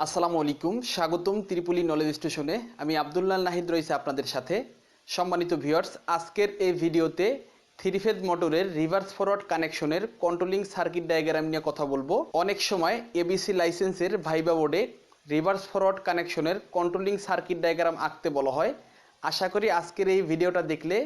আসসালামু আলাইকুম, স্বাগতম ত্রিপুলি নলেজ স্টেশনে। আমি আব্দুল্লাহ নাহিদ রয়েছে আপনাদের সাথে। সম্মানিত ভিউয়ার্স, আজকের এই ভিডিওতে থ্রি ফেজ মোটরের রিভার্স ফরওয়ার্ড কানেকশনের কন্ট্রোলিং সার্কিট ডায়াগ্রাম নিয়ে কথা বলবো। অনেক সময় এবিসি লাইসেন্সের ভাইবা বোর্ডে রিভার্স ফরওয়ার্ড কানেকশনের কন্ট্রোলিং সার্কিট ডায়াগ্রাম আঁকতে বলা হয়। আশা করি আজকের এই ভিডিওটা দেখলে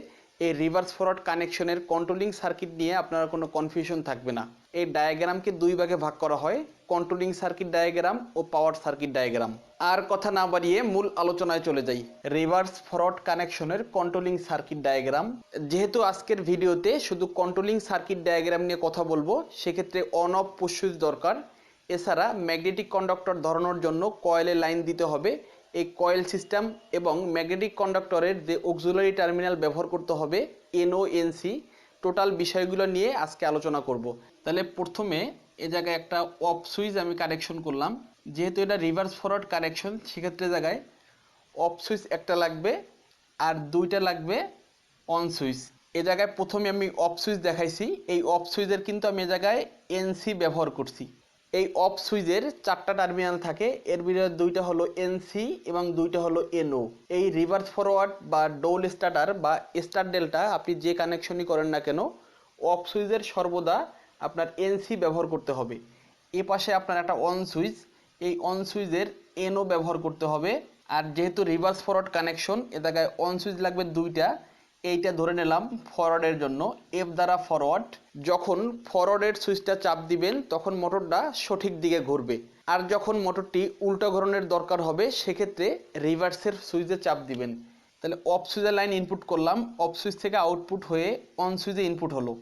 এই রিভার্স ফরওয়ার্ড কানেকশনের কন্ট্রোলিং সার্কিট নিয়ে আপনার কোনো কনফিউশন থাকবে না। এই ডায়াগ্রামকে দুই ভাগে ভাগ করা হয়, কন্ট্রোলিং সার্কিট ডায়াগ্রাম ও পাওয়ার সার্কিট ডায়াগ্রাম। আর কথা না বাড়িয়ে মূল আলোচনায় চলে যাই। রিভার্স ফরওয়ার্ড কানেকশনের কন্ট্রোলিং সার্কিট ডায়াগ্রাম। যেহেতু আজকের ভিডিওতে শুধু কন্ট্রোলিং সার্কিট ডায়াগ্রাম নিয়ে কথা বলবো, সেক্ষেত্রে অন অফ পুশ সুইচ দরকার। এছাড়া ম্যাগনেটিক কন্ডাক্টর ধরানোর জন্য কয়েলে লাইন দিতে হবে। এই কয়েল সিস্টেম এবং ম্যাগনেটিক কন্ডাক্টরের যে অক্সিলারি টার্মিনাল ব্যবহার করতে হবে এনও এনসি, টোটাল বিষয়গুলো নিয়ে আজকে আলোচনা করব। তাহলে প্রথমে এ জায়গায় একটা অফ সুইচ আমি কানেকশন করলাম। যেহেতু এটা রিভার্স ফরওয়ার্ড কানেকশন, সেক্ষেত্রে জায়গায় অফ সুইচ একটা লাগবে আর দুইটা লাগবে অন সুইচ। এ জায়গায় প্রথমে আমি অফ সুইচ দেখাইছি। এই অফ সুইচের কিন্তু আমি এ জায়গায় এনসি ব্যবহার করছি। এই অফ সুইচের চারটা টার্মিনাল থাকে, এর ভিতরে দুইটা হলো এনসি এবং দুইটা হলো এনও। এই রিভার্স ফরওয়ার্ড বা ডোল স্টার্টার বা স্টার ডেল্টা আপনি যে কানেকশনই করেন না কেন, অফ সুইচের সর্বদা আপনার এনসি ব্যবহার করতে হবে। এ পাশে আপনার একটা অন সুইচ, এই অন সুইচের এনও ব্যবহার করতে হবে। আর যেহেতু রিভার্স ফরওয়ার্ড কানেকশন, এ জায়গায় অন সুইচ লাগবে দুইটা। এইটা ধরে নিলাম ফরওয়ার্ডের জন্য, এফ দ্বারা ফরওয়ার্ড। যখন ফরওয়ার্ডের সুইচটা চাপ দিবেন তখন মোটরটা সঠিক দিকে ঘুরবে। আর যখন মোটরটি উল্টো ঘোরানোর দরকার হবে, সেক্ষেত্রে রিভার্সের সুইচে চাপ দিবেন। তাহলে অফ সুইচের লাইন ইনপুট করলাম, অফ সুইচ থেকে আউটপুট হয়ে অন সুইচে ইনপুট হলো।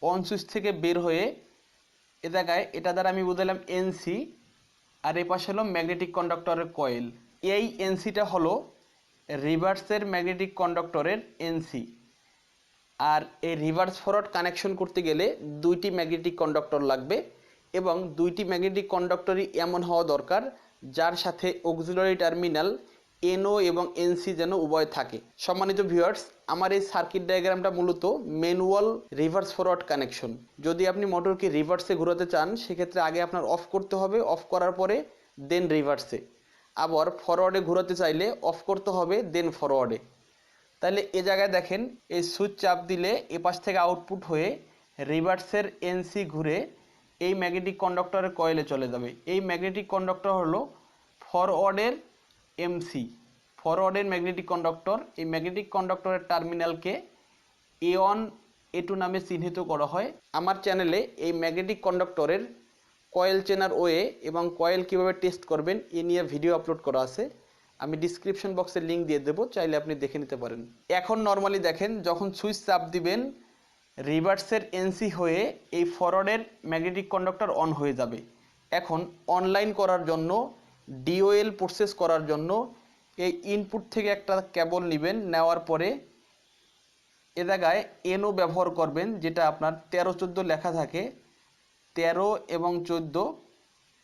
অন সুইচ থেকে বের হয়ে এ জায়গায় এটা দ্বারা আমি বুঝলাম এনসি, আর এ পাশে হলো ম্যাগনেটিক কন্ডাক্টরের কয়েল। এই এনসিটা হলো রিভার্সের ম্যাগনেটিক কন্ডাক্টরের এনসি। আর এই রিভার্স ফরওয়ার্ড কানেকশন করতে গেলে দুইটি ম্যাগনেটিক কন্ডাক্টর লাগবে এবং দুইটি ম্যাগনেটিক কন্ডাক্টরই এমন হওয়া দরকার যার সাথে অক্সিলারি টার্মিনাল এনও এবং এনসি যেন উভয় থাকে। সম্মানিত ভিউয়ার্স, আমার এই সার্কিট ডায়াগ্রামটা মূলত ম্যানুয়াল রিভার্স ফরওয়ার্ড কানেকশন। যদি আপনি মোটরকে রিভার্সে ঘোরাতে চান, সেক্ষেত্রে আগে আপনার অফ করতে হবে, অফ করার পরে দেন রিভার্সে। আবার ফরওয়ার্ডে ঘোরাতে চাইলে অফ করতে হবে দেন ফরওয়ার্ডে। তাহলে এ জায়গায় দেখেন, এই সুইচ চাপ দিলে এ পাশ থেকে আউটপুট হয়ে রিভার্সের এনসি ঘুরে এই ম্যাগনেটিক কন্ডাক্টরের কয়েলে চলে যাবে। এই ম্যাগনেটিক কন্ডাক্টর হলো ফরওয়ার্ডের এমসি, ফরওয়ার্ডের ম্যাগনেটিক কন্ডাক্টর। এই ম্যাগনেটিক কন্ডাক্টরের টার্মিনালকে A1 A2 নামে চিহ্নিত করা হয়। আমার চ্যানেলে এই ম্যাগনেটিক কন্ডাক্টরের কয়েল চেনার ওয়ে এবং কয়েল কীভাবে টেস্ট করবেন এ নিয়ে ভিডিও আপলোড করা আছে। আমি ডিসক্রিপশন বক্সে লিঙ্ক দিয়ে দেবো, চাইলে আপনি দেখে নিতে পারেন। এখন নর্মালি দেখেন, যখন সুইচ চাপ দিবেন রিভার্সের এনসি হয়ে এই ফরওয়ার্ডের ম্যাগনেটিক কন্ডাক্টর অন হয়ে যাবে। এখন অনলাইন করার জন্য, ডিওএল প্রসেস করার জন্য এই ইনপুট থেকে একটা কেবল নেবেন। নেওয়ার পরে এ জায়গায় এনও ব্যবহার করবেন, যেটা আপনার 13-14 লেখা থাকে। 13 এবং 14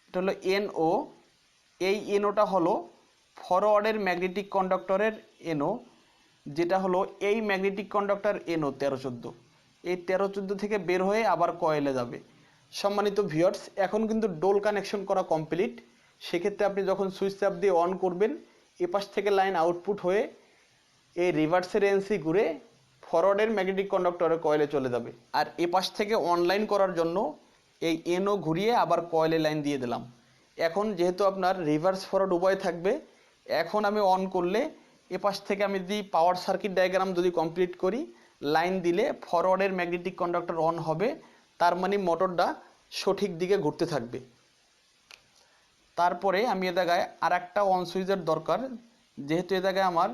এটা হলো এনও। এই এনওটা হলো ফরওয়ার্ডের ম্যাগনেটিক কন্ডাক্টরের এনও, যেটা হলো এই ম্যাগনেটিক কন্ডাক্টর এনও 13-14। এই 13-14 থেকে বের হয়ে আবার কয়েলে যাবে। সম্মানিত ভিউয়ার্স, এখন কিন্তু ডোল কানেকশন করা কমপ্লিট। সেক্ষেত্রে আপনি যখন সুইচ চাপ দিয়ে অন করবেন, এপাশ থেকে লাইন আউটপুট হয়ে এই রিভার্সের এনসি ঘুরে ফরওয়ার্ডের ম্যাগনেটিক কন্ডাক্টরের কয়েলে চলে যাবে। আর এপাশ থেকে অনলাইন করার জন্য এই এনও ঘুরিয়ে আবার কয়েলে লাইন দিয়ে দিলাম। এখন যেহেতু আপনার রিভার্স ফরওয়ার্ড উভয় থাকবে, এখন আমি অন করলে এপাশ থেকে আমি যদি পাওয়ার সার্কিট ডায়াগ্রাম যদি কমপ্লিট করি, লাইন দিলে ফরওয়ার্ডের ম্যাগনেটিক কন্ডাক্টর অন হবে, তার মানে মোটরটা সঠিক দিকে ঘুরতে থাকবে। তারপরে আমি এ জায়গায় আর একটা অন সুইচের দরকার। যেহেতু এ জায়গায় আমার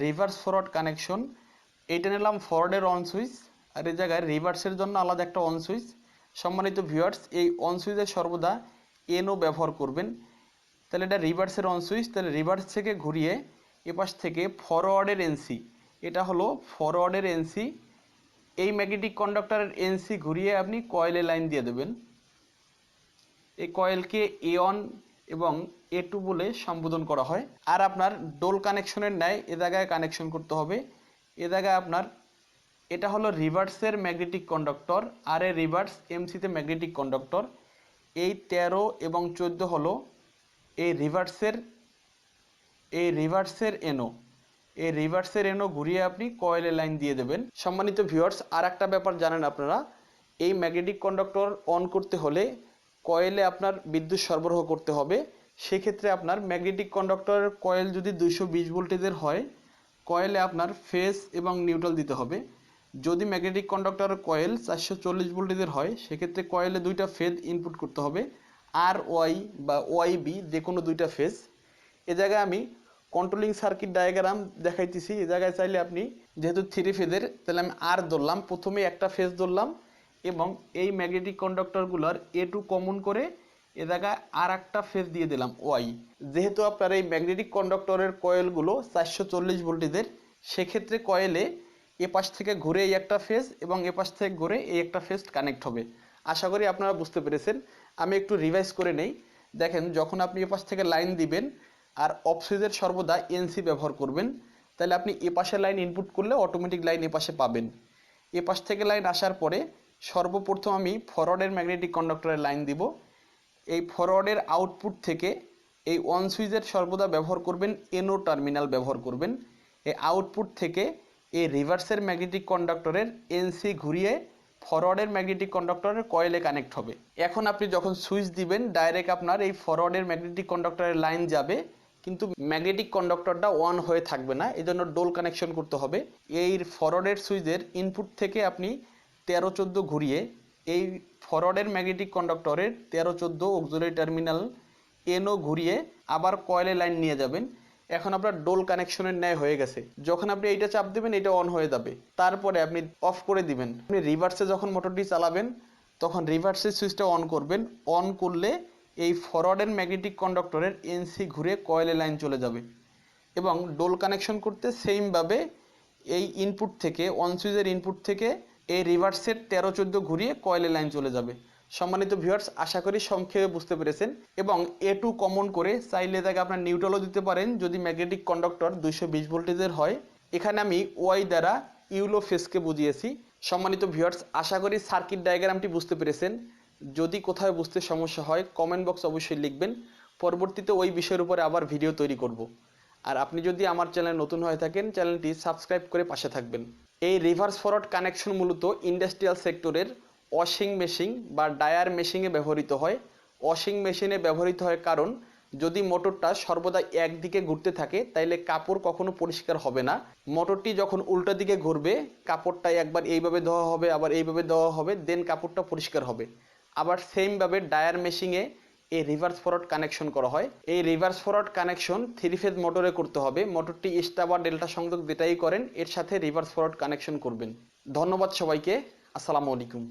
রিভার্স ফরওয়ার্ড কানেকশন, এইটা নিলাম ফরওয়ার্ডের অন সুইচ, আর এই জায়গায় রিভার্সের জন্য আলাদা একটা অন সুইচ। সম্মানিত ভিউয়ার্স, এই অন সুইচের সর্বদা এনও ব্যবহার করবেন। তাহলে এটা রিভার্সের অন সুইচ। তাহলে রিভার্স থেকে ঘুরিয়ে এপাশ থেকে ফরওয়ার্ডের এনসি, এটা হলো ফরওয়ার্ডের এনসি। এই ম্যাগনেটিক কন্ডাক্টরের এনসি ঘুরিয়ে আপনি কয়েলে লাইন দিয়ে দেবেন। এই কয়েলকে A1 এবং A2 বলে সম্বোধন করা হয়। আর আপনার ডোল কানেকশনের ন্যায় এ জায়গায় কানেকশন করতে হবে। এ জায়গায় আপনার এটা হলো রিভার্সের ম্যাগনেটিক কন্ডাক্টর, আর এ রিভার্স এমসিতে ম্যাগনেটিক কন্ডাক্টর। এই 13 এবং 14 হলো এই রিভার্সের এনো ঘুরিয়ে আপনি কয়েলে লাইন দিয়ে দেবেন। সম্মানিত ভিউয়ার্স, আর একটা ব্যাপার জানেন আপনারা, এই ম্যাগনেটিক কন্ডাক্টর অন করতে হলে কয়েলে আপনার বিদ্যুৎ সরবরাহ করতে হবে। সেক্ষেত্রে আপনার ম্যাগনেটিক কন্ডাক্টরের কয়েল যদি 220 ভোল্টেজের হয়, কয়েলে আপনার ফেজ এবং নিউট্রাল দিতে হবে। যদি ম্যাগনেটিক কন্ডাক্টরের কয়েল 440 ভোল্টেজের হয়, সেক্ষেত্রে কয়েলে দুইটা ফেজ ইনপুট করতে হবে, আর ওয়াই বা ওয়াইবি যে কোনো দুইটা ফেজ। এ জায়গায় আমি কন্ট্রোলিং সার্কিট ডায়াগ্রাম দেখাইতেছি। এ জায়গায় চাইলে আপনি, যেহেতু 3 ফেজের, তাহলে আমি আর ধরলাম, প্রথমে একটা ফেজ ধরলাম এবং এই ম্যাগনেটিক কন্ডাক্টরগুলোর A2 কমন করে এ জায়গায় আর একটা ফেজ দিয়ে দিলাম ওয়াই। যেহেতু আপনার এই ম্যাগনেটিক কন্ডাক্টরের কয়েলগুলো 440 ভোল্টেজের, সেক্ষেত্রে কয়েলে এ পাশ থেকে ঘুরে এই একটা ফেজ এবং এ পাশ থেকে ঘুরে এই একটা ফেজ কানেক্ট হবে। আশা করি আপনারা বুঝতে পেরেছেন। আমি একটু রিভাইজ করে নেই। দেখেন, যখন আপনি এ পাশ থেকে লাইন দিবেন আর অফ সুইচের সর্বদা এনসি ব্যবহার করবেন, তাহলে আপনি এ পাশে লাইন ইনপুট করলে অটোমেটিক লাইন এ পাশে পাবেন। এ পাশ থেকে লাইন আসার পরে সর্বপ্রথম আমি ফরওয়ার্ডের ম্যাগনেটিক কন্ডাক্টরের লাইন দিব। এই ফরওয়ার্ডের আউটপুট থেকে এই অন সুইচের সর্বদা ব্যবহার করবেন, এনও টার্মিনাল ব্যবহার করবেন। এই আউটপুট থেকে এই রিভার্সের ম্যাগনেটিক কন্ডাক্টরের এনসি ঘুরিয়ে ফরওয়ার্ডের ম্যাগনেটিক কন্ডাক্টরের কয়েলে কানেক্ট হবে। এখন আপনি যখন সুইচ দিবেন, ডাইরেক্ট আপনার এই ফরওয়ার্ডের ম্যাগনেটিক কন্ডাক্টরের লাইন যাবে, কিন্তু ম্যাগনেটিক কন্ডাক্টরটা অন হয়ে থাকবে না। এই জন্য ডোল কানেকশন করতে হবে। এই ফরওয়ার্ডের সুইচের ইনপুট থেকে আপনি 13-14 ঘুরিয়ে এই ফরওয়ার্ডের ম্যাগনেটিক কন্ডাক্টরের 13-14 অক্সিলারি টার্মিনাল এনও ঘুরিয়ে আবার কয়েলে লাইন নিয়ে যাবেন। এখন আপনার ডোল কানেকশনের ন্যায় হয়ে গেছে। যখন আপনি এইটা চাপ দেবেন, এটা অন হয়ে যাবে। তারপরে আপনি অফ করে দিবেন। আপনি রিভার্সে যখন মোটরটি চালাবেন, তখন রিভার্সের সুইচটা অন করবেন। অন করলে এই ফরওয়ার্ডের ম্যাগনেটিক কন্ডাক্টরের এনসি ঘুরে কয়েলে লাইন চলে যাবে। এবং ডোল কানেকশন করতে সেমভাবে এই ইনপুট থেকে, অন সুইচের ইনপুট থেকে এই রিভার্সের 13-14 ঘুরিয়ে কয়েলে লাইন চলে যাবে। সম্মানিত ভিউয়ার্স, আশা করি সংক্ষেপে বুঝতে পেরেছেন। এবং A2 কমন করে চাইলে তাকে আপনার নিউট্রালও দিতে পারেন যদি ম্যাগনেটিক কন্ডাক্টর 220 ভোল্টেজের হয়। এখানে আমি ওয়াই দ্বারা ইউলো ফেজকে বুঝিয়েছি। সম্মানিত ভিউয়ার্স, আশা করি সার্কিট ডায়াগ্রামটি বুঝতে পেরেছেন। যদি কোথাও বুঝতে সমস্যা হয়, কমেন্ট বক্স অবশ্যই লিখবেন। পরবর্তীতে ওই বিষয়ের উপরে আবার ভিডিও তৈরি করব। আর আপনি যদি আমার চ্যানেল নতুন হয়ে থাকেন, চ্যানেলটি সাবস্ক্রাইব করে পাশে থাকবেন। এই রিভার্স ফরওয়ার্ড কানেকশন মূলত ইন্ডাস্ট্রিয়াল সেক্টরের ওয়াশিং মেশিন বা ডায়ার মেশিনে ব্যবহৃত হয়। ওয়াশিং মেশিনে ব্যবহৃত হয় কারণ যদি মোটরটা সর্বদা একদিকে ঘুরতে থাকে, তাইলে কাপড় কখনো পরিষ্কার হবে না। মোটরটি যখন উল্টো দিকে ঘুরবে, কাপড়টা একবার এইভাবে ধোয়া হবে, আবার এইভাবে ধোয়া হবে, দেন কাপড়টা পরিষ্কার হবে। আবার সেমভাবে ডায়ার মেশিনে এই রিভার্স ফরওয়ার্ড কানেকশন করা হয়। এই রিভার্স ফরওয়ার্ড কানেকশন 3 ফেজ মোটরে করতে হবে। মোটরটি স্টার বা ডেল্টা সংযোগ যেটাই করেন, এর সাথে রিভার্স ফরওয়ার্ড কানেকশন করবেন। ধন্যবাদ সবাইকে। আসসালামু আলাইকুম।